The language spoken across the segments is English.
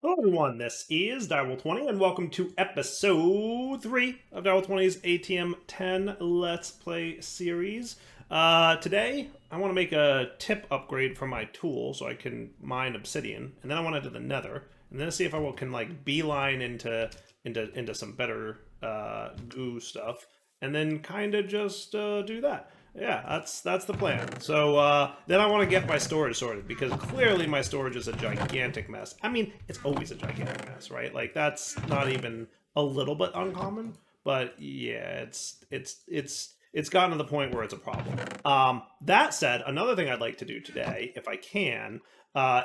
Hello everyone, this is Direwolf20 and welcome to episode 3 of Direwolf20's ATM10 Let's Play series. Today, I want to make a tip upgrade for my tool so I can mine obsidian, and then I want to do the nether, and then see if I can like beeline into some better goo stuff, and then kind of just do that. Yeah, that's the plan. So then I want to get my storage sorted because clearly my storage is a gigantic mess. I mean, it's always a gigantic mess, right? Like that's not even a little bit uncommon, but yeah, it's gotten to the point where it's a problem. That said, another thing I'd like to do today, if I can,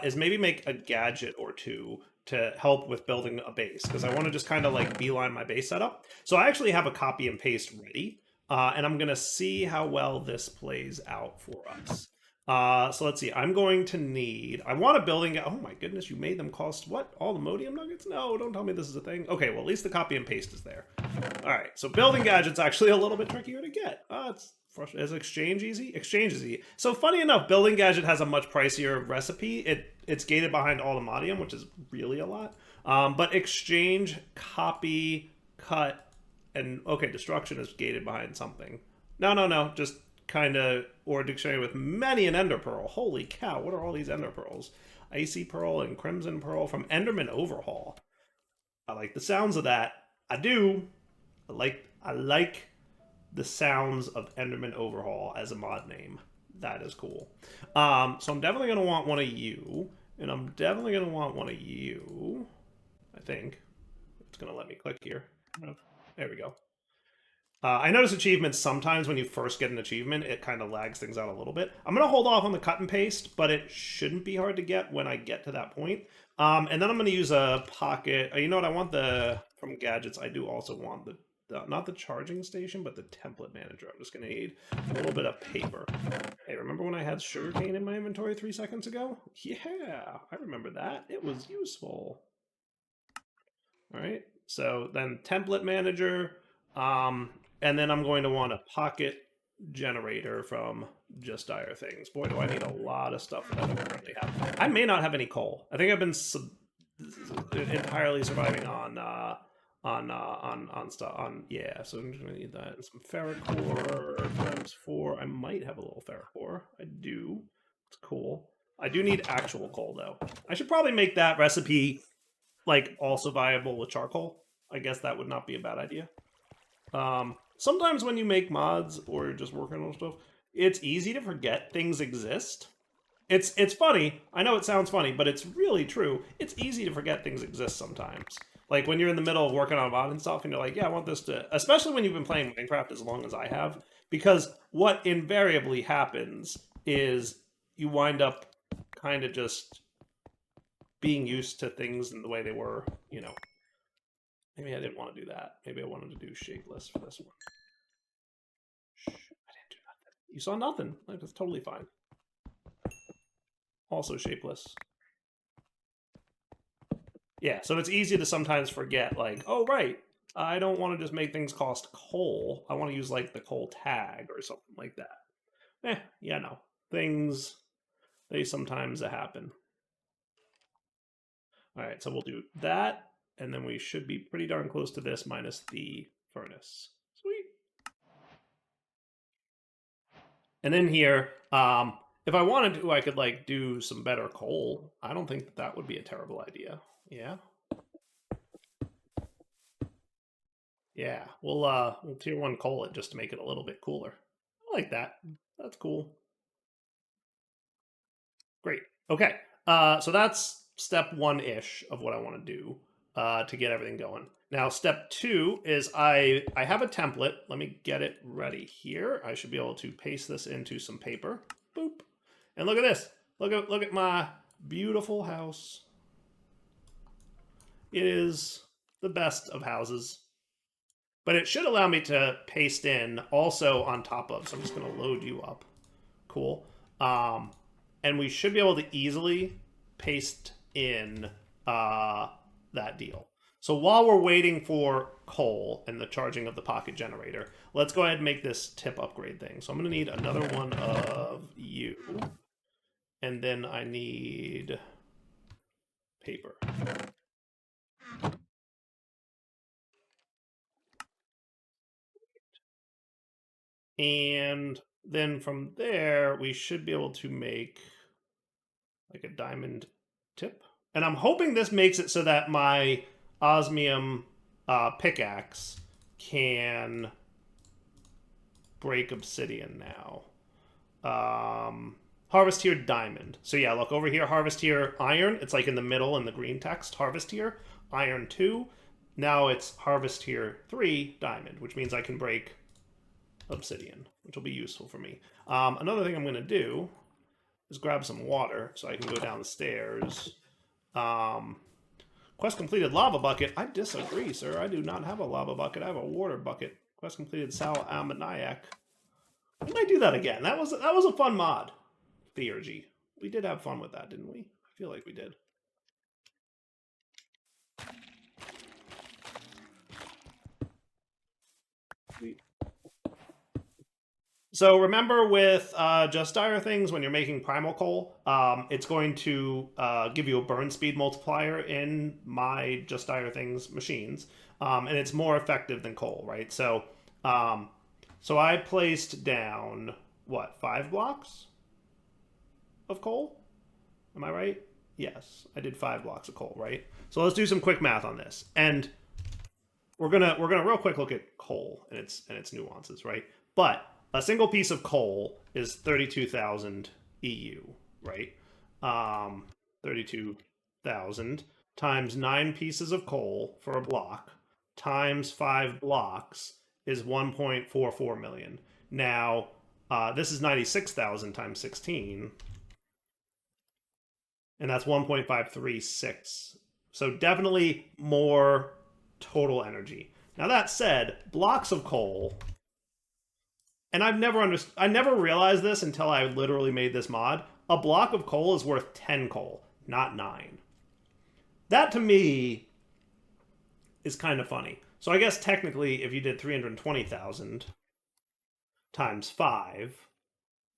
is maybe make a gadget or two to help with building a base because I want to just kind of like beeline my base setup. So I actually have a copy and paste ready. And I'm going to see how well this plays out for us. So let's see. I'm going to need... I want a building... Oh my goodness, you made them cost what? All the modium nuggets? No, don't tell me this is a thing. Okay, well, at least the copy and paste is there. All right, so building gadget's actually a little bit trickier to get. It's frustrating. Is exchange easy? Exchange is easy. So funny enough, building gadget has a much pricier recipe. It's gated behind all the modium, which is really a lot. But exchange, copy, cut, and okay, destruction is gated behind something. No. Just kind of, or dictionary with many an ender pearl. Holy cow, what are all these ender pearls? Icy pearl and crimson pearl from Enderman Overhaul. I like the sounds of that. I do. I like the sounds of Enderman Overhaul as a mod name. That is cool. So I'm definitely gonna want one of you, and I'm definitely gonna want one of you. I think it's gonna let me click here. There we go. I notice achievements sometimes when you first get an achievement, it kind of lags things out a little bit. I'm going to hold off on the cut and paste, but it shouldn't be hard to get when I get to that point. And then I'm going to use a pocket. You know what? I want from gadgets, I do also want not the charging station, but the template manager. I'm just going to need a little bit of paper. Hey, remember when I had sugarcane in my inventory 3 seconds ago? Yeah, I remember that. It was useful. All right. So then template manager, and then I'm going to want a pocket generator from Just Dire Things. Boy, do I need a lot of stuff that I don't currently have. I may not have any coal. I think I've been entirely surviving on stuff yeah. So I'm just gonna need that and some ferric core times 4. I might have a little ferric core. I do. It's cool. I do need actual coal though. I should probably make that recipe like also viable with charcoal. I guess that would not be a bad idea. Sometimes when you make mods or you're just working on stuff, it's easy to forget things exist. It's funny. I know it sounds funny, but it's really true. It's easy to forget things exist sometimes. Like when you're in the middle of working on a mod and stuff, and you're like, yeah, I want this to... Especially when you've been playing Minecraft as long as I have. Because what invariably happens is you wind up kind of just being used to things in the way they were, you know. Maybe I didn't want to do that. Maybe I wanted to do shapeless for this one. Shh, I didn't do nothing. You saw nothing. Like, that's totally fine. Also shapeless. Yeah, so it's easy to sometimes forget, like, oh, right, I don't want to just make things cost coal. I want to use, like, the coal tag or something like that. Yeah, no. Things, they sometimes happen. All right, so we'll do that. And then we should be pretty darn close to this minus the furnace. Sweet. And in here, if I wanted to, I could like do some better coal. I don't think that would be a terrible idea. Yeah. Yeah, we'll tier 1 coal it just to make it a little bit cooler. I like that. That's cool. Great. Okay. So that's step 1-ish of what I want to do to get everything going. Now, step 2 is I have a template. Let me get it ready here. I should be able to paste this into some paper. Boop. And look at this. Look at my beautiful house. It is the best of houses. But it should allow me to paste in also on top of. So I'm just going to load you up. Cool. And we should be able to easily paste in that deal. So while we're waiting for coal and the charging of the pocket generator, let's go ahead and make this tip upgrade thing. So I'm going to need another one of you. And then I need paper. And then from there, we should be able to make like a diamond tip. And I'm hoping this makes it so that my osmium pickaxe can break obsidian now. Harvest here diamond. So yeah, look over here, harvest here iron. It's like in the middle in the green text, harvest here, iron 2. Now it's harvest here 3 diamond, which means I can break obsidian, which will be useful for me. Another thing I'm going to do is grab some water so I can go down the stairs. Quest completed lava bucket. I disagree, sir. I do not have a lava bucket. I have a water bucket. Quest completed Sal Ammoniac. We might do that again. That was a fun mod. Theurgy. We did have fun with that, didn't we? I feel like we did. So remember with Just Dire things, when you're making primal coal, it's going to give you a burn speed multiplier in my Just Dire things machines, and it's more effective than coal, right? So, so I placed down what 5 blocks of coal? Am I right? Yes, I did 5 blocks of coal, right? So let's do some quick math on this, and we're gonna real quick look at coal and its nuances, right? But a single piece of coal is 32,000 EU, right? 32,000 times 9 pieces of coal for a block times 5 blocks is 1.44 million. Now, this is 96,000 times 16, and that's 1.536. So definitely more total energy. Now that said, blocks of coal, and I never realized this until I literally made this mod. A block of coal is worth 10 coal, not 9. That to me is kind of funny. So I guess technically if you did 320,000 times 5,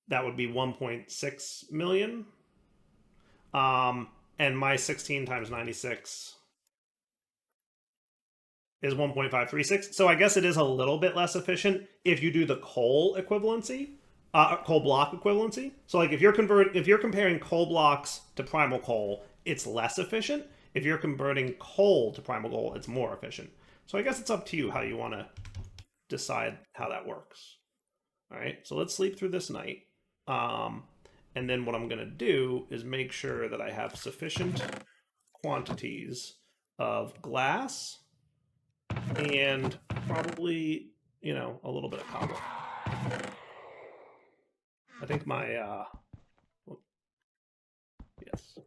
that would be 1.6 million. And my 16 times 96 is 1.536. So I guess it is a little bit less efficient if you do the coal equivalency, coal block equivalency. So like if you're comparing coal blocks to primal coal, it's less efficient. If you're converting coal to primal coal, it's more efficient. So I guess it's up to you how you want to decide how that works. All right, so let's sleep through this night. And then what I'm going to do is make sure that I have sufficient quantities of glass and probably, you know, a little bit of cobble. I think my, yes,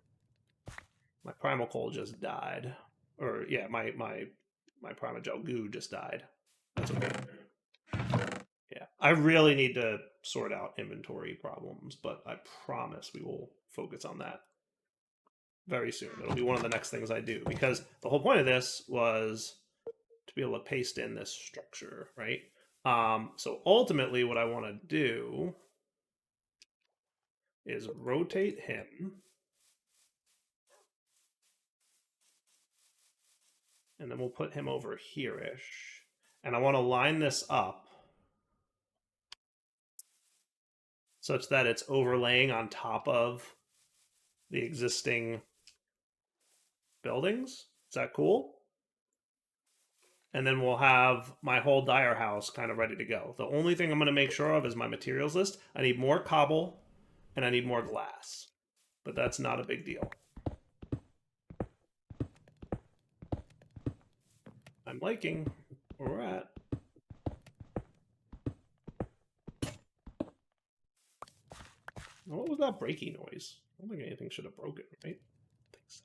my primal coal just died. Or, yeah, my primogel goo just died. That's okay. Yeah, I really need to sort out inventory problems, but I promise we will focus on that very soon. It'll be one of the next things I do, because the whole point of this was to be able to paste in this structure, right? So ultimately what I want to do is rotate him, and then we'll put him over here-ish, and I want to line this up such that it's overlaying on top of the existing buildings. Is that cool? And then we'll have my whole Dire house kind of ready to go. The only thing I'm going to make sure of is my materials list. I need more cobble, and I need more glass. But that's not a big deal. I'm liking where we're at. What was that breaking noise? I don't think anything should have broken, right? I think so.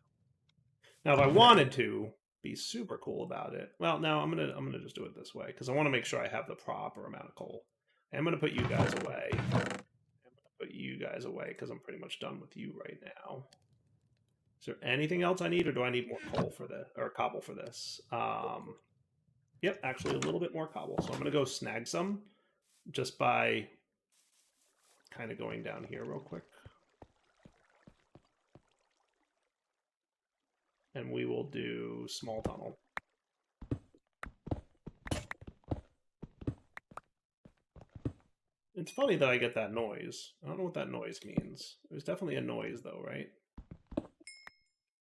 Now, if I wanted to be super cool about it, well, now I'm gonna just do it this way because I want to make sure I have the proper amount of coal. I'm gonna put you guys away. I'm gonna put you guys away because I'm pretty much done with you right now. Is there anything else I need, or do I need more coal for this, or cobble for this? Yep, actually a little bit more cobble. So I'm gonna go snag some just by kind of going down here real quick. And we will do small tunnel. It's funny that I get that noise. I don't know what that noise means. There's definitely a noise, though, right?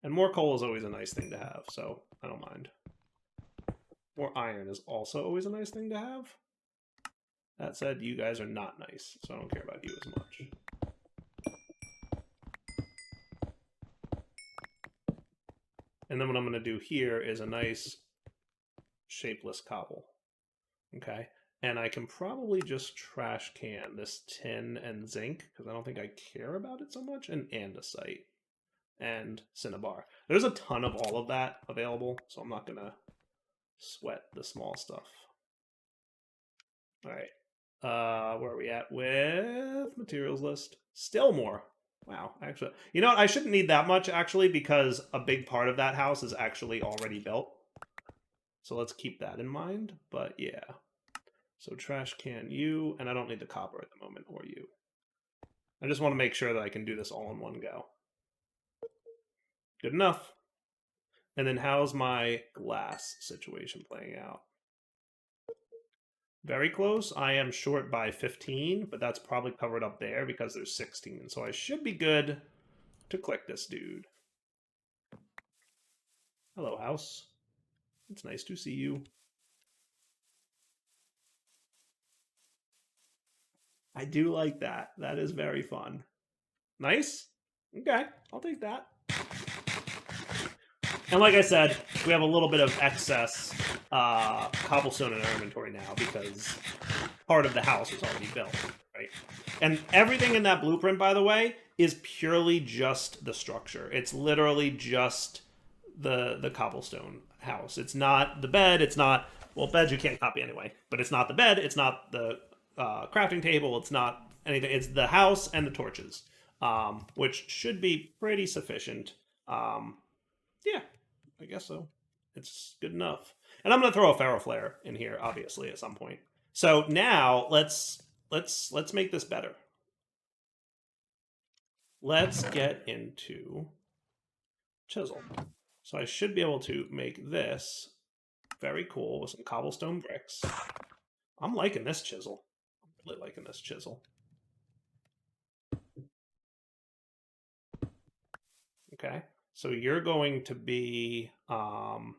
And more coal is always a nice thing to have, so I don't mind. More iron is also always a nice thing to have. That said, you guys are not nice, so I don't care about you as much. And then what I'm going to do here is a nice shapeless cobble. Okay? And I can probably just trash can this tin and zinc, because I don't think I care about it so much, and andesite and cinnabar. There's a ton of all of that available, so I'm not going to sweat the small stuff. All right. Where are we at with materials list? Still more. Wow, actually. You know what? I shouldn't need that much, actually, because a big part of that house is actually already built. So let's keep that in mind. But yeah. So trash can you, and I don't need the copper at the moment, or you. I just want to make sure that I can do this all in one go. Good enough. And then how's my glass situation playing out? Very close. I am short by 15, but that's probably covered up there because there's 16. So I should be good to click this dude. Hello, house. It's nice to see you. I do like that. That is very fun. Nice. Okay, I'll take that. And like I said, we have a little bit of excess cobblestone in our inventory now because part of the house is already built, right? And everything in that blueprint, by the way, is purely just the structure. It's literally just the cobblestone house. It's not the bed. It's not, well, beds you can't copy anyway, but it's not the bed. It's not the crafting table. It's not anything. It's the house and the torches, which should be pretty sufficient. Yeah, I guess so. It's good enough. And I'm going to throw a ferroflare in here, obviously, at some point. So now let's make this better. Let's get into chisel. So I should be able to make this very cool with some cobblestone bricks. I'm liking this chisel. I'm really liking this chisel. Okay, so you're going to be and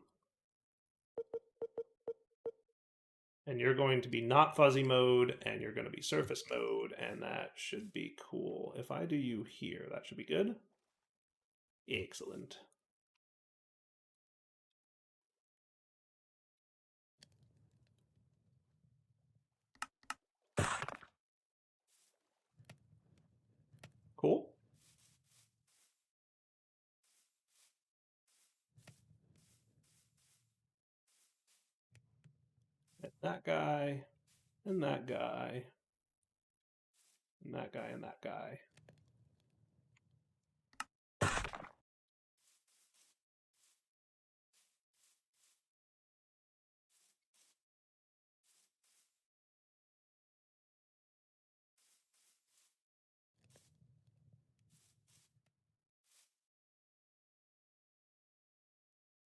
you're going to be not fuzzy mode, and you're going to be surface mode, and that should be cool. If I do you here, that should be good. Excellent. Cool. And that guy, and that guy, and that guy, and that guy.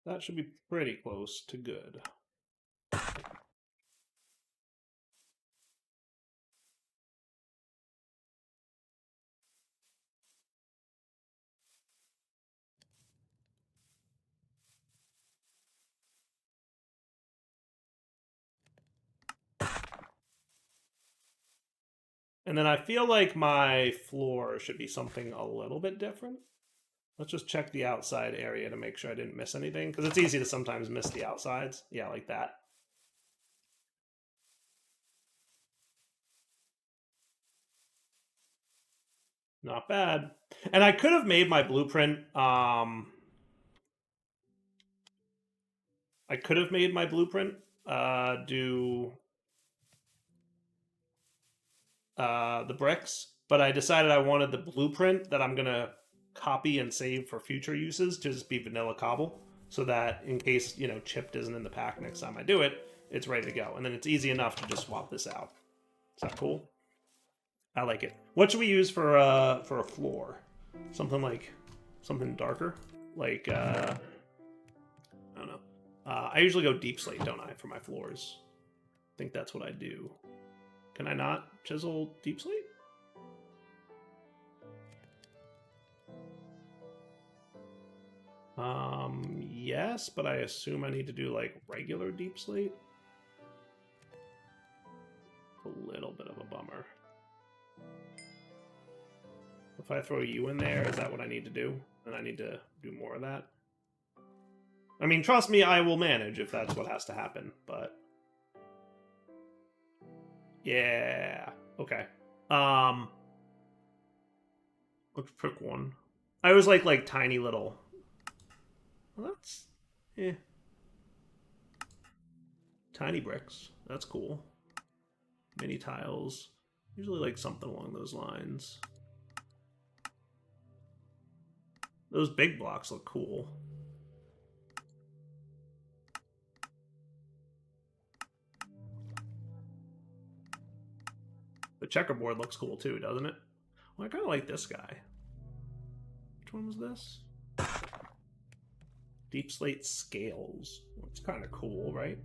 That should be pretty close to good. And then I feel like my floor should be something a little bit different. Let's just check the outside area to make sure I didn't miss anything, because it's easy to sometimes miss the outsides. Yeah, like that. Not bad. And I could have made my blueprint, I could have made my blueprint do the bricks, but I decided I wanted the blueprint that I'm going to copy and save for future uses to just be vanilla cobble, so that in case, you know, chipped isn't in the pack next time I do it, it's ready to go. And then it's easy enough to just swap this out. Is that cool? I like it. What should we use for a floor? Something darker, like I don't know. I usually go deep slate, don't I, for my floors? I think that's what I do. Can I not chisel deep slate? Yes, but I assume I need to do like regular deep slate. A little bit of a bummer. If I throw you in there, is that what I need to do? And I need to do more of that? I mean, trust me, I will manage if that's what has to happen, but... Yeah, okay. Let's pick one. I always like tiny little... Well, that's... Eh. Tiny bricks. That's cool. Mini tiles. Usually like something along those lines. Those big blocks look cool. The checkerboard looks cool too, doesn't it? Well, I kind of like this guy. Which one was this? Deep slate scales. Well, it's kind of cool, right?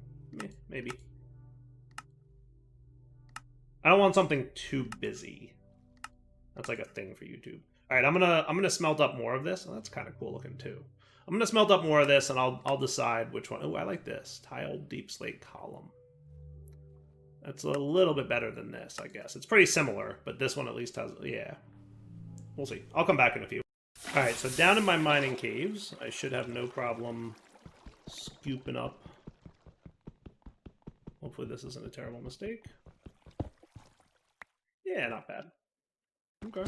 Maybe. I don't want something too busy. That's like a thing for YouTube. All right, I'm gonna smelt up more of this. Oh, that's kind of cool looking too. I'm gonna smelt up more of this, and I'll decide which one. Oh, I like this tiled deep slate column. That's a little bit better than this, I guess. It's pretty similar, but this one at least has... Yeah. We'll see. I'll come back in a few. Alright, so down in my mining caves, I should have no problem scooping up. Hopefully this isn't a terrible mistake. Yeah, not bad. Okay.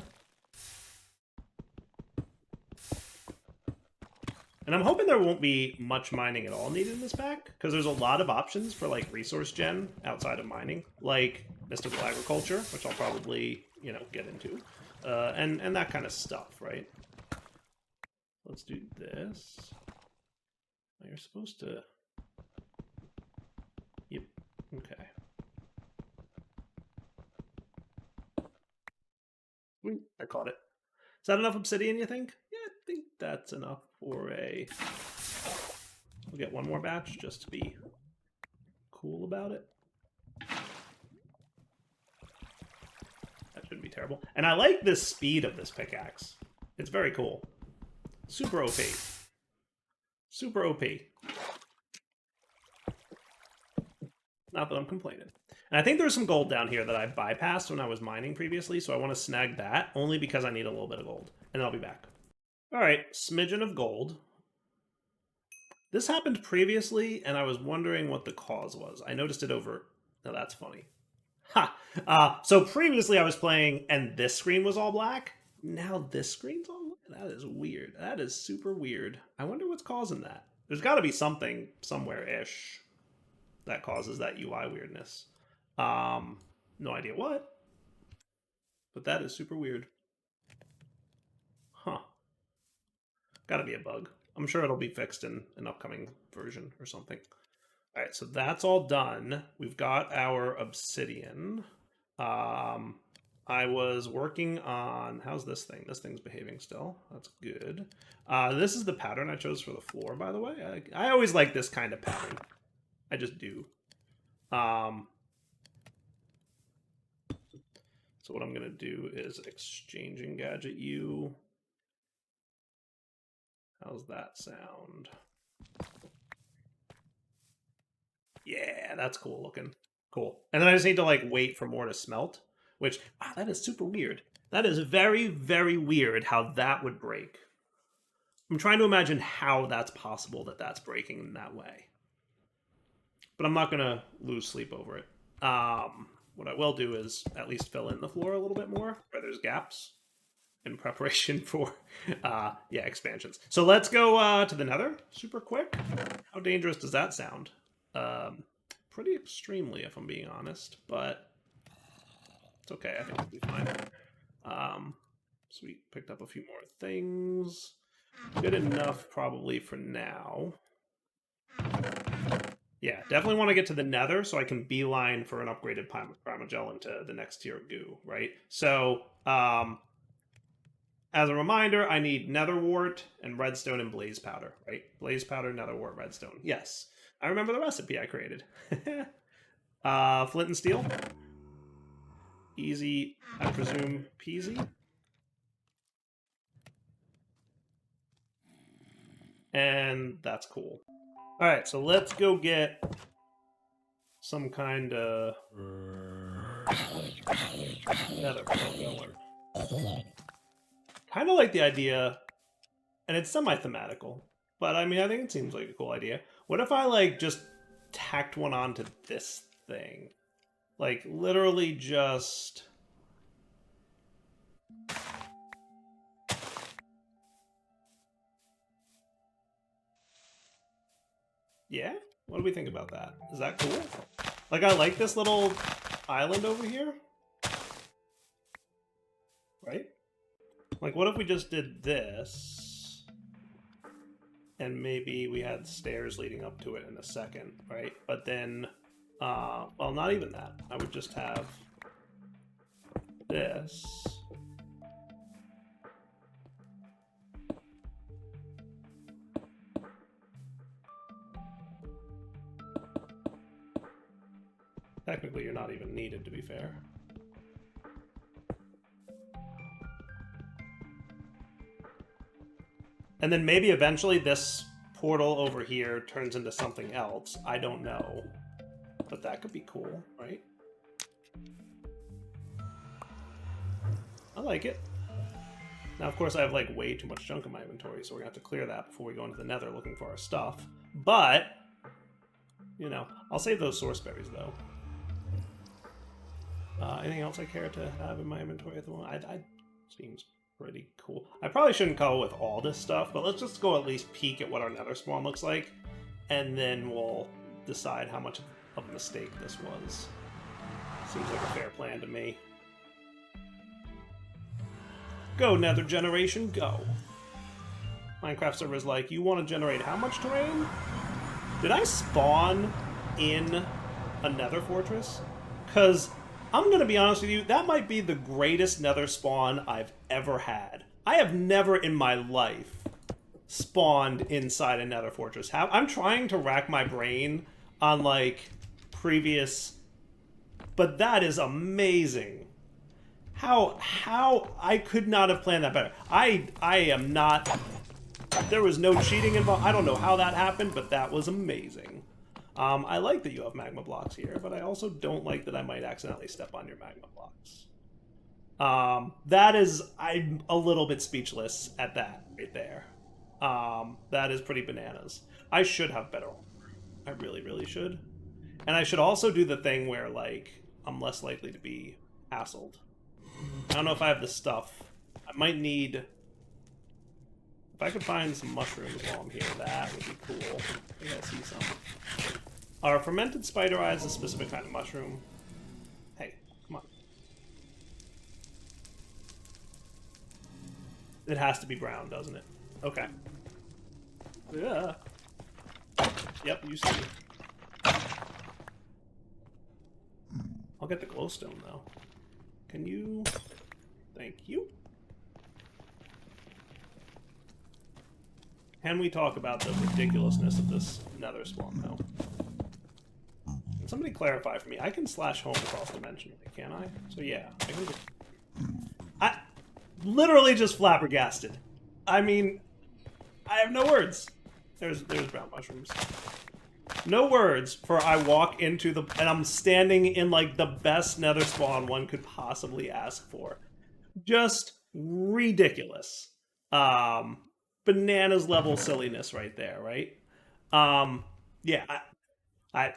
And I'm hoping there won't be much mining at all needed in this pack, because there's a lot of options for like resource gen outside of mining, like mystical agriculture, which I'll probably, you know, get into, and that kind of stuff, right? Let's do this. Oh, you're supposed to... Yep. Okay. I caught it. Is that enough obsidian, you think? Yeah, I think that's enough for a... We'll get one more batch just to be cool about it. That shouldn't be terrible. And I like the speed of this pickaxe. It's very cool. Super OP. Super OP. Not that I'm complaining. And I think there's some gold down here that I bypassed when I was mining previously, so I want to snag that, only because I need a little bit of gold. And I'll be back. Alright, smidgen of gold. This happened previously, and I was wondering what the cause was. I noticed it over... Now that's funny. Ha! So previously I was playing, and this screen was all black. Now this screen's all black? That is weird. That is super weird. I wonder what's causing that. There's got to be something somewhere-ish that causes that UI weirdness. No idea what. But that is super weird. Huh. Gotta be a bug. I'm sure it'll be fixed in an upcoming version or something. Alright, so that's all done. We've got our obsidian. I was working on... How's this thing? This thing's behaving still. That's good. This is the pattern I chose for the floor, by the way. I always like this kind of pattern. I just do. So what I'm going to do is exchanging gadget you. How's that sound? Yeah, that's cool looking. Cool. And then I just need to like wait for more to smelt, which, wow, that is super weird. That is very, very weird how that would break. I'm trying to imagine how that's possible that that's breaking in that way. But I'm not going to lose sleep over it. What I will do is at least fill in the floor a little bit more where there's gaps in preparation for, yeah, expansions. So let's go to the Nether super quick. How dangerous does that sound? Pretty extremely, if I'm being honest, but it's okay. I think it'll be fine. Sweet, picked up a few more things. Good enough probably for now. Yeah, definitely want to get to the Nether so I can beeline for an upgraded Primogel into the next tier of goo, right? So, as a reminder, I need Nether Wart and Redstone and Blaze Powder, right? Blaze Powder, Nether Wart, Redstone. Yes, I remember the recipe I created. Flint and Steel. easy, I presume, peasy. And that's cool. All right, so let's go get some kind of nether going. Kind of like the idea, and it's semi-thematical, but I mean, I think it seems like a cool idea. What if I like just tacked one onto this thing? Like literally just... Yeah? What do we think about that? Is that cool? Like, I like this little island over here. Right? Like, what if we just did this? And maybe we had stairs leading up to it in a second, right? But then, well, not even that. I would just have this. Technically, you're not even needed, to be fair. And then maybe eventually this portal over here turns into something else. I don't know. But that could be cool, right? I like it. Now, of course, I have like way too much junk in my inventory, so we're gonna have to clear that before we go into the nether looking for our stuff. But, you know, I'll save those source berries, though. Anything else I care to have in my inventory at the moment? Seems pretty cool. I probably shouldn't go with all this stuff, but let's just go at least peek at what our nether spawn looks like, and then we'll decide how much of a mistake this was. Seems like a fair plan to me. Go, nether generation, go. Minecraft server's like, you want to generate how much terrain? Did I spawn in a nether fortress? Because I'm going to be honest with you, that might be the greatest nether spawn I've ever had. I have never in my life spawned inside a nether fortress. I'm trying to rack my brain on, like, previous... But that is amazing. How I could not have planned that better. I am not... There was no cheating involved. I don't know how that happened, but that was amazing. I like that you have magma blocks here, but I also don't like that I might accidentally step on your magma blocks. That is... I'm a little bit speechless at that right there. That is pretty bananas. I should have better armor. I really, really should. And I should also do the thing where, like, I'm less likely to be hassled. I don't know if I have the stuff. I might need... If I could find some mushrooms while I'm here, that would be cool. I think I see some. Are fermented spider eyes a specific kind of mushroom? Hey, come on. It has to be brown, doesn't it? Okay. Yeah. Yep, you see. I'll get the glowstone, though. Can you... Thank you. Can we talk about the ridiculousness of this nether spawn, though? Can somebody clarify for me? I can slash home cross-dimensionally, can't I? So yeah, I can just... I literally just flabbergasted. I mean, I have no words. There's brown mushrooms. No words for I walk into the... And I'm standing in, like, the best nether spawn one could possibly ask for. Just ridiculous. Bananas level silliness right there, right? Yeah, I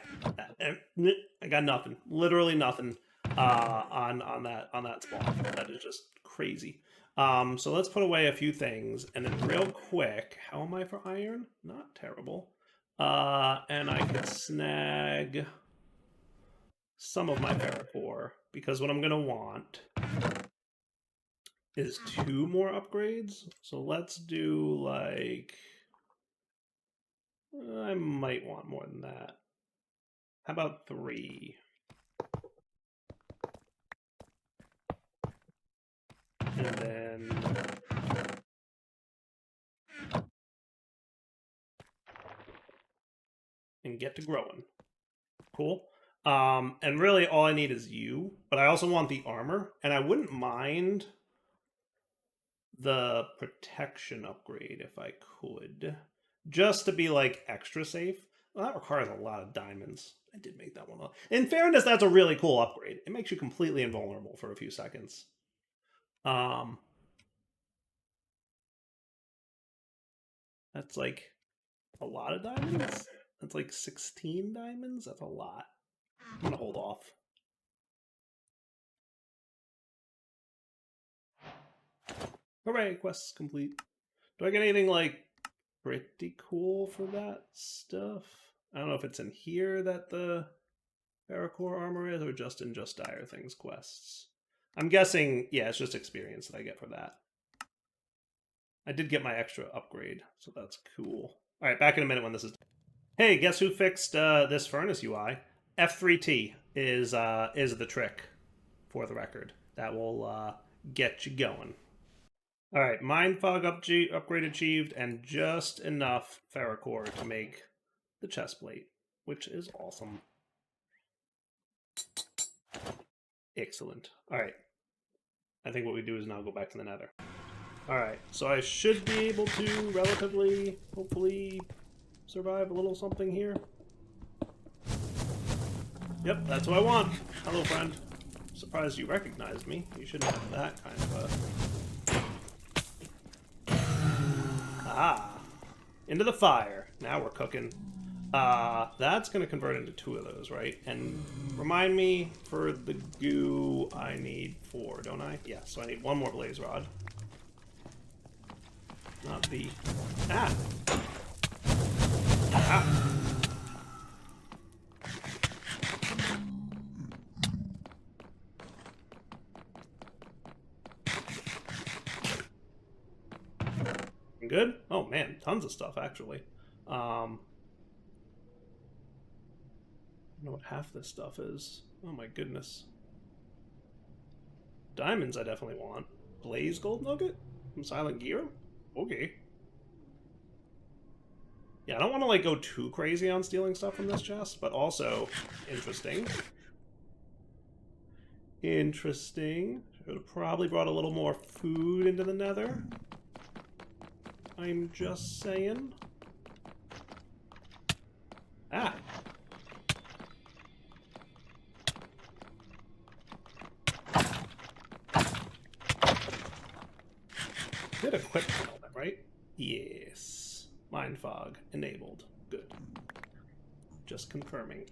got nothing. Literally nothing on that spawn. That is just crazy. So let's put away a few things, and then real quick, how am I for iron? Not terrible. And I could snag some of my paracore, because what I'm gonna want is 2 more upgrades. So let's do, like... I might want more than that. How about 3? And then... And get to growing. Cool. And really all I need is you, but I also want the armor, and I wouldn't mind the protection upgrade if I could, just to be like extra safe. Well, that requires a lot of diamonds. I did make that one up. In fairness, that's a really cool upgrade. It makes you completely invulnerable for a few seconds. That's like a lot of diamonds. That's like 16 diamonds. That's a lot. I'm gonna hold off. Hooray, quest's complete. Do I get anything like pretty cool for that stuff? I don't know if it's in here that the paracore armor is, or just in Just Dire Things quests. I'm guessing, yeah, it's just experience that I get for that. I did get my extra upgrade, so that's cool. All right, back in a minute when this is. Hey, guess who fixed this furnace UI? F3T is the trick, for the record. That will get you going. All right, Mind Fog upgrade achieved, and just enough ferrocore to make the chest plate, which is awesome. Excellent. All right. I think what we do is now go back to the Nether. All right, so I should be able to relatively, hopefully, survive a little something here. Yep, that's what I want. Hello, friend. Surprised you recognized me. You shouldn't have that kind of a... Ah. Into the fire. Now we're cooking. That's going to convert into 2 of those, right? And remind me, for the goo, I need 4, don't I? Yeah, so I need 1 more blaze rod. Not the... Ah! Ah! Good? Oh man, tons of stuff actually. I don't know what half this stuff is. Oh my goodness. Diamonds I definitely want. Blazegold nugget? From Silent Gear? Okay. Yeah, I don't want to like go too crazy on stealing stuff from this chest, but also interesting. Interesting. Should have probably brought a little more food into the Nether. I'm just saying. Ah. Did equip that, right? Yes. Mind fog enabled. Good. Just confirming.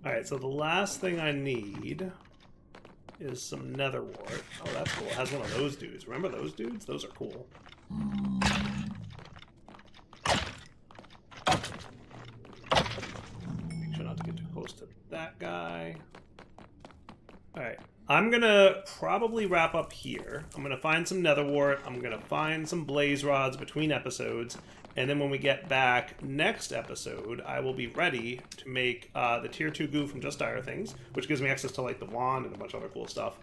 Alright, so the last thing I need is some nether wart. Oh, that's cool. It has one of those dudes. Remember those dudes? Those are cool. Make sure not to get too close to that guy. Alright. I'm gonna probably wrap up here. I'm gonna find some nether wart. I'm gonna find some blaze rods between episodes. And then when we get back next episode, I will be ready to make the tier 2 goo from Just Dire Things, which gives me access to like the wand and a bunch of other cool stuff.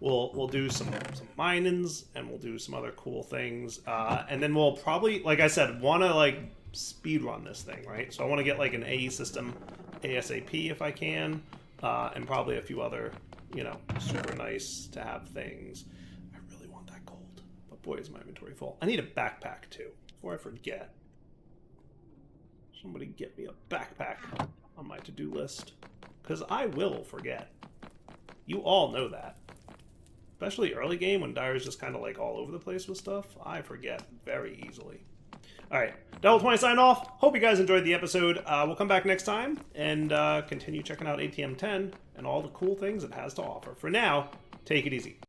We'll do some minings, and we'll do some other cool things. And then we'll probably, like I said, want to like speed run this thing, right? So I want to get like an AE system ASAP if I can, and probably a few other, you know, super nice to have things. I really want that gold, but boy, is my inventory full. I need a backpack too. Before I forget, somebody get me a backpack on my to-do list, because I will forget. You all know that. Especially early game when Dire's just kind of like all over the place with stuff, I forget very easily. Alright, Devil20 sign off. Hope you guys enjoyed the episode. We'll come back next time and continue checking out ATM10 and all the cool things it has to offer. For now, take it easy.